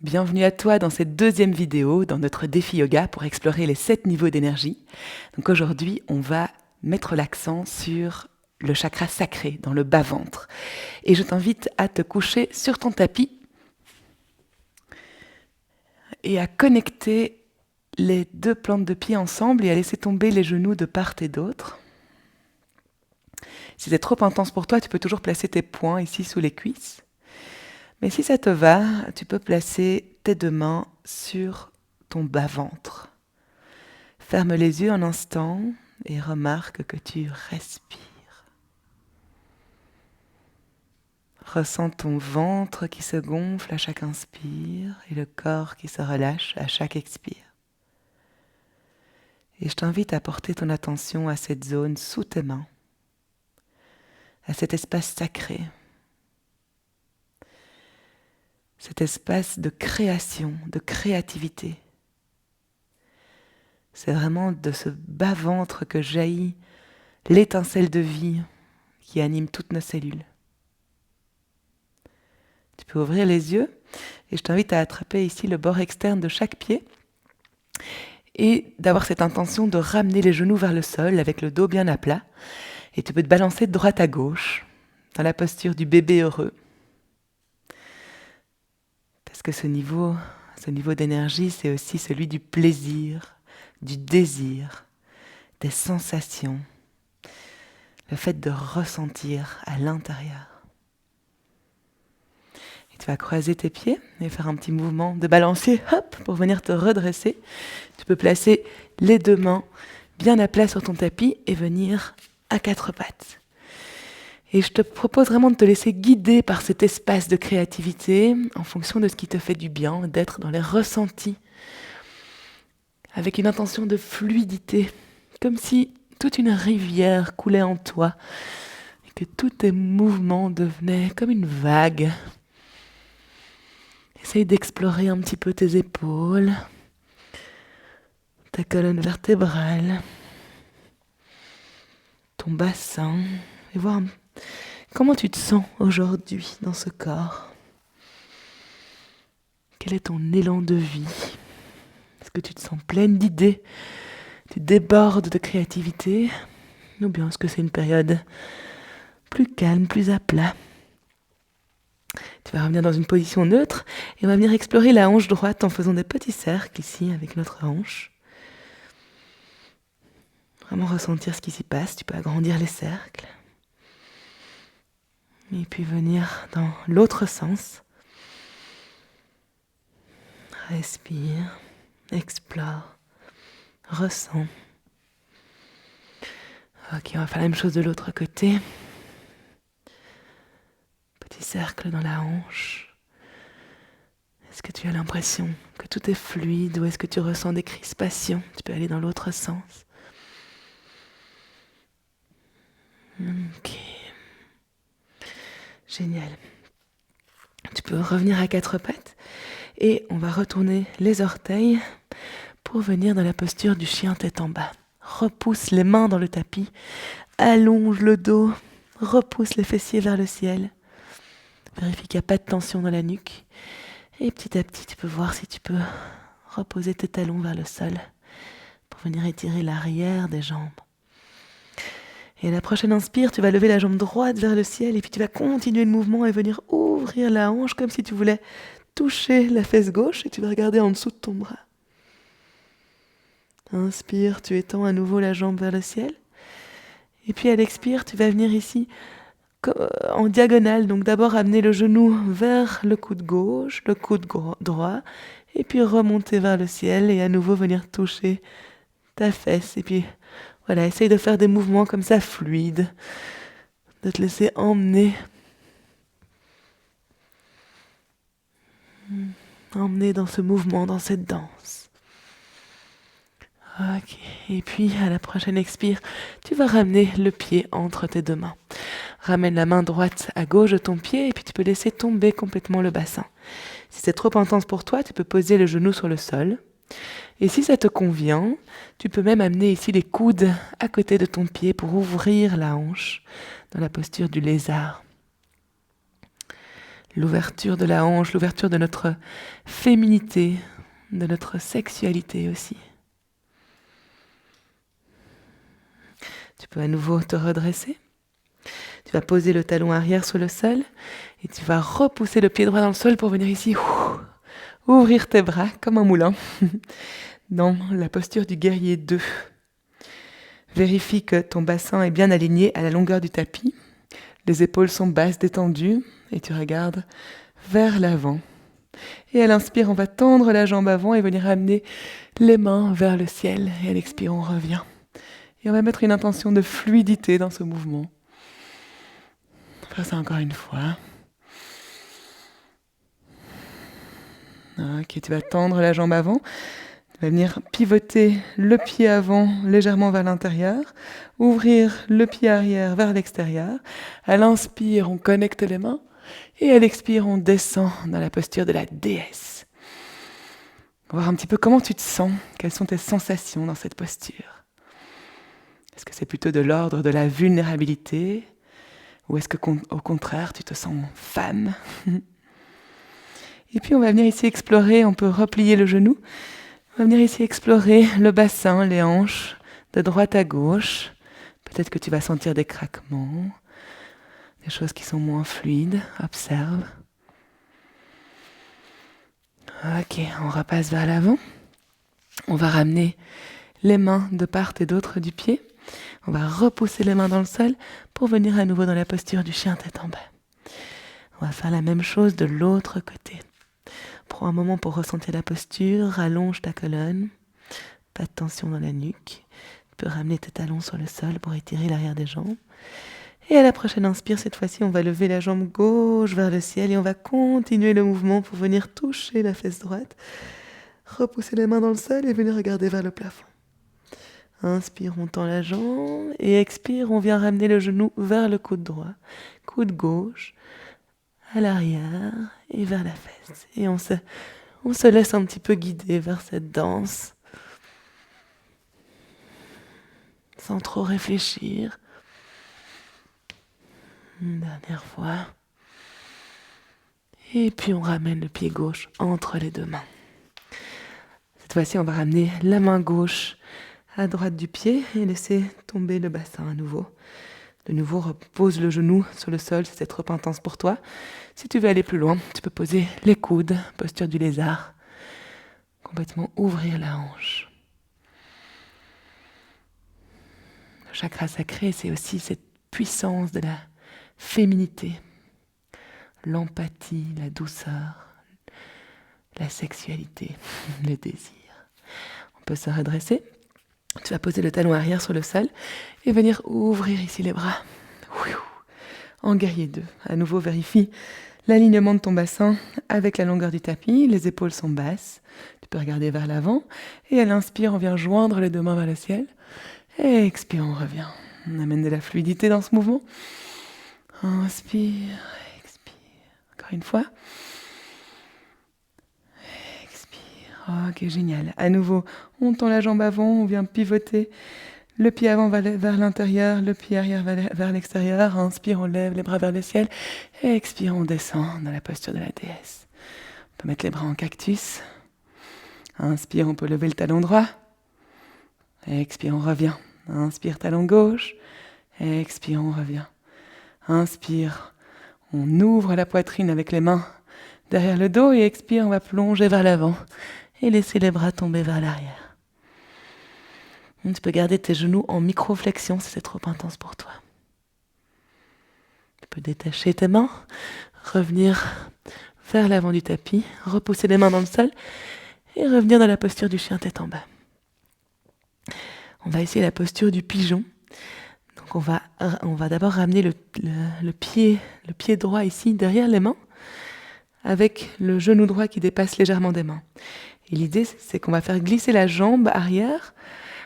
Bienvenue à toi dans cette deuxième vidéo dans notre défi yoga pour explorer les 7 niveaux d'énergie. Donc aujourd'hui, on va mettre l'accent sur le chakra sacré, dans le bas-ventre. Et je t'invite à te coucher sur ton tapis et à connecter les deux plantes de pied ensemble et à laisser tomber les genoux de part et d'autre. Si c'est trop intense pour toi, tu peux toujours placer tes poings ici sous les cuisses. Mais si ça te va, tu peux placer tes deux mains sur ton bas-ventre. Ferme les yeux un instant et remarque que tu respires. Ressens ton ventre qui se gonfle à chaque inspire et le corps qui se relâche à chaque expire. Et je t'invite à porter ton attention à cette zone sous tes mains, à cet espace sacré, cet espace de création, de créativité. C'est vraiment de ce bas-ventre que jaillit l'étincelle de vie qui anime toutes nos cellules. Tu peux ouvrir les yeux et je t'invite à attraper ici le bord externe de chaque pied et d'avoir cette intention de ramener les genoux vers le sol avec le dos bien à plat. Et tu peux te balancer de droite à gauche dans la posture du bébé heureux. Parce que ce niveau d'énergie, c'est aussi celui du plaisir, du désir, des sensations, le fait de ressentir à l'intérieur. Et tu vas croiser tes pieds et faire un petit mouvement de balancier, hop, pour venir te redresser. Tu peux placer les deux mains bien à plat sur ton tapis et venir à quatre pattes. Et je te propose vraiment de te laisser guider par cet espace de créativité en fonction de ce qui te fait du bien, d'être dans les ressentis, avec une intention de fluidité, comme si toute une rivière coulait en toi et que tous tes mouvements devenaient comme une vague. Essaye d'explorer un petit peu tes épaules, ta colonne vertébrale, ton bassin, et voir comment tu te sens aujourd'hui dans ce corps. Quel est ton élan de vie? Est-ce que tu te sens pleine d'idées? Tu débordes de créativité? Ou bien est-ce que c'est une période plus calme, plus à plat? Tu vas revenir dans une position neutre et on va venir explorer la hanche droite en faisant des petits cercles ici avec notre hanche. Vraiment ressentir ce qui s'y passe. Tu peux agrandir les cercles. Et puis venir dans l'autre sens. Respire, explore, ressens. Ok, on va faire la même chose de l'autre côté. Petit cercle dans la hanche. Est-ce que tu as l'impression que tout est fluide ou est-ce que tu ressens des crispations? Tu peux aller dans l'autre sens. Ok. Génial. Tu peux revenir à quatre pattes et on va retourner les orteils pour venir dans la posture du chien tête en bas. Repousse les mains dans le tapis, allonge le dos, repousse les fessiers vers le ciel. Vérifie qu'il n'y a pas de tension dans la nuque. Et petit à petit, tu peux voir si tu peux reposer tes talons vers le sol pour venir étirer l'arrière des jambes. Et à la prochaine inspire, tu vas lever la jambe droite vers le ciel et puis tu vas continuer le mouvement et venir ouvrir la hanche comme si tu voulais toucher la fesse gauche et tu vas regarder en dessous de ton bras. Inspire, tu étends à nouveau la jambe vers le ciel. Et puis à l'expire, tu vas venir ici en diagonale. Donc d'abord amener le genou vers le coude gauche, le coude droit. Et puis remonter vers le ciel et à nouveau venir toucher ta fesse. Et puis voilà, essaye de faire des mouvements comme ça fluides. De te laisser emmener. Emmener dans ce mouvement, dans cette danse. Ok, et puis à la prochaine expire, tu vas ramener le pied entre tes deux mains. Ramène la main droite à gauche de ton pied et puis tu peux laisser tomber complètement le bassin. Si c'est trop intense pour toi, tu peux poser le genou sur le sol. Et si ça te convient, tu peux même amener ici les coudes à côté de ton pied pour ouvrir la hanche dans la posture du lézard. l'ouverture de la hanche, l'ouverture de notre féminité, de notre sexualité aussi. Tu peux à nouveau te redresser. Tu vas poser le talon arrière sur le sol et tu vas repousser le pied droit dans le sol pour venir ici ouvrir tes bras comme un moulin dans la posture du guerrier 2. Vérifie que ton bassin est bien aligné à la longueur du tapis. Les épaules sont basses, détendues et tu regardes vers l'avant. Et à l'inspire, on va tendre la jambe avant et venir amener les mains vers le ciel. Et à l'expire, on revient. Et on va mettre une intention de fluidité dans ce mouvement. On va faire ça encore une fois. Ok, tu vas tendre la jambe avant. Tu vas venir pivoter le pied avant légèrement vers l'intérieur. Ouvrir le pied arrière vers l'extérieur. À l'inspire, on connecte les mains. Et à l'expire, on descend dans la posture de la déesse. On va voir un petit peu comment tu te sens. Quelles sont tes sensations dans cette posture? Est-ce que c'est plutôt de l'ordre de la vulnérabilité? Ou est-ce que, au contraire, tu te sens femme? Et puis, on va venir ici explorer, on peut replier le genou. On va venir ici explorer le bassin, les hanches, de droite à gauche. Peut-être que tu vas sentir des craquements, des choses qui sont moins fluides. Observe. Ok, on repasse vers l'avant. On va ramener les mains de part et d'autre du pied. On va repousser les mains dans le sol pour venir à nouveau dans la posture du chien tête en bas. On va faire la même chose de l'autre côté. Prends un moment pour ressentir la posture, allonge ta colonne, pas de tension dans la nuque. Tu peux ramener tes talons sur le sol pour étirer l'arrière des jambes. Et à la prochaine inspire, cette fois-ci, on va lever la jambe gauche vers le ciel et on va continuer le mouvement pour venir toucher la fesse droite. Repousser les mains dans le sol et venir regarder vers le plafond. Inspire, on tend la jambe et expire, on vient ramener le genou vers le coude droit, coude gauche, à l'arrière et vers la fesse. Et on se laisse un petit peu guider vers cette danse sans trop réfléchir. Une dernière fois. Et puis on ramène le pied gauche entre les deux mains. Cette fois-ci, on va ramener la main gauche à droite du pied et laisser tomber le bassin à nouveau. De nouveau, repose le genou sur le sol si c'est trop intense pour toi. Si tu veux aller plus loin, tu peux poser les coudes, posture du lézard. Complètement ouvrir la hanche. Le chakra sacré, c'est aussi cette puissance de la féminité, l'empathie, la douceur, la sexualité, le désir. On peut se redresser. Tu vas poser le talon arrière sur le sol et venir ouvrir ici les bras. En guerrier 2. À nouveau, vérifie l'alignement de ton bassin avec la longueur du tapis. Les épaules sont basses. Tu peux regarder vers l'avant. Et à l'inspire, on vient joindre les deux mains vers le ciel. Et expire, on revient. On amène de la fluidité dans ce mouvement. Inspire, expire. Encore une fois. Ok, génial. À nouveau, on tend la jambe avant, on vient pivoter le pied avant vers l'intérieur, le pied arrière vers l'extérieur. Inspire, on lève les bras vers le ciel. Et expire, on descend dans la posture de la déesse. On peut mettre les bras en cactus. Inspire, on peut lever le talon droit. Expire, on revient. Inspire, talon gauche. Expire, on revient. Inspire, on ouvre la poitrine avec les mains derrière le dos. Et expire, on va plonger vers l'avant. Et laisser les bras tomber vers l'arrière. Tu peux garder tes genoux en micro-flexion si c'est trop intense pour toi. Tu peux détacher tes mains, revenir vers l'avant du tapis, repousser les mains dans le sol et revenir dans la posture du chien tête en bas. On va essayer la posture du pigeon. Donc on va d'abord ramener le pied droit ici derrière les mains avec le genou droit qui dépasse légèrement des mains. Et l'idée, c'est qu'on va faire glisser la jambe arrière.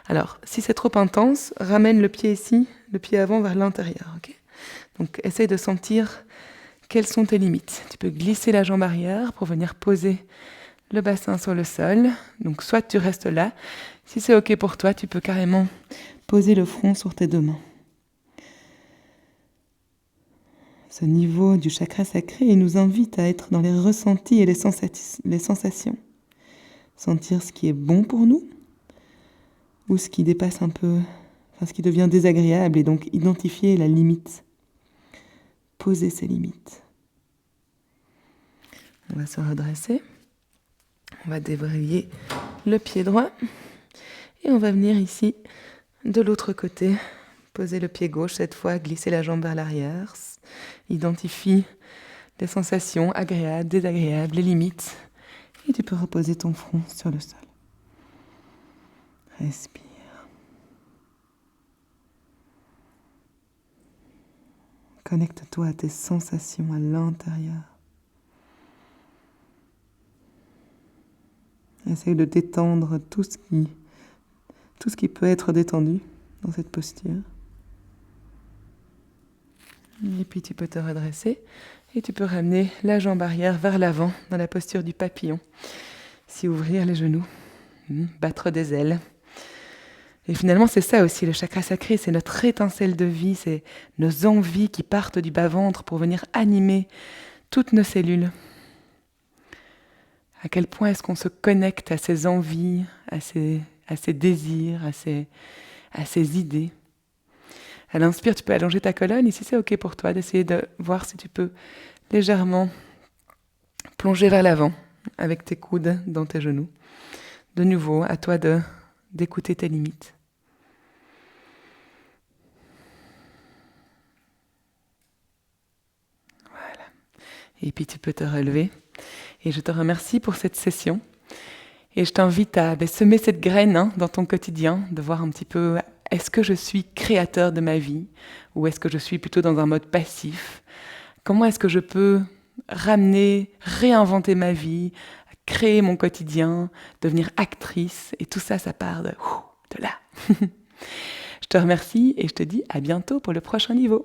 Alors, si c'est trop intense, ramène le pied ici, le pied avant vers l'intérieur. Okay ? Donc, essaye de sentir quelles sont tes limites. Tu peux glisser la jambe arrière pour venir poser le bassin sur le sol. Donc, soit tu restes là. Si c'est OK pour toi, tu peux carrément poser le front sur tes deux mains. Ce niveau du chakra sacré, il nous invite à être dans les ressentis et les sensations. Sentir ce qui est bon pour nous ou ce qui dépasse un peu, ce qui devient désagréable, et donc identifier la limite. Poser ses limites. On va se redresser. On va débrayer le pied droit. Et on va venir ici, de l'autre côté, poser le pied gauche cette fois, glisser la jambe vers l'arrière. Identifie les sensations agréables, désagréables, les limites. Et tu peux reposer ton front sur le sol. Respire. Connecte-toi à tes sensations à l'intérieur. Essaye de détendre tout ce qui peut être détendu dans cette posture. Et puis tu peux te redresser et tu peux ramener la jambe arrière vers l'avant dans la posture du papillon. Si ouvrir les genoux, battre des ailes. Et finalement, c'est ça aussi, le chakra sacré, c'est notre étincelle de vie, c'est nos envies qui partent du bas-ventre pour venir animer toutes nos cellules. À quel point est-ce qu'on se connecte à ces envies, à ces désirs, à ces idées. À l'inspire, tu peux allonger ta colonne, et si c'est OK pour toi, d'essayer de voir si tu peux légèrement plonger vers l'avant avec tes coudes dans tes genoux. De nouveau, à toi d'écouter tes limites. Voilà. Et puis tu peux te relever. Et je te remercie pour cette session. Et je t'invite à semer cette graine dans ton quotidien, de voir un petit peu, est-ce que je suis créateur de ma vie ou est-ce que je suis plutôt dans un mode passif ? Comment est-ce que je peux réinventer ma vie, créer mon quotidien, devenir actrice ? Et tout ça, ça part de là. Je te remercie et je te dis à bientôt pour le prochain niveau.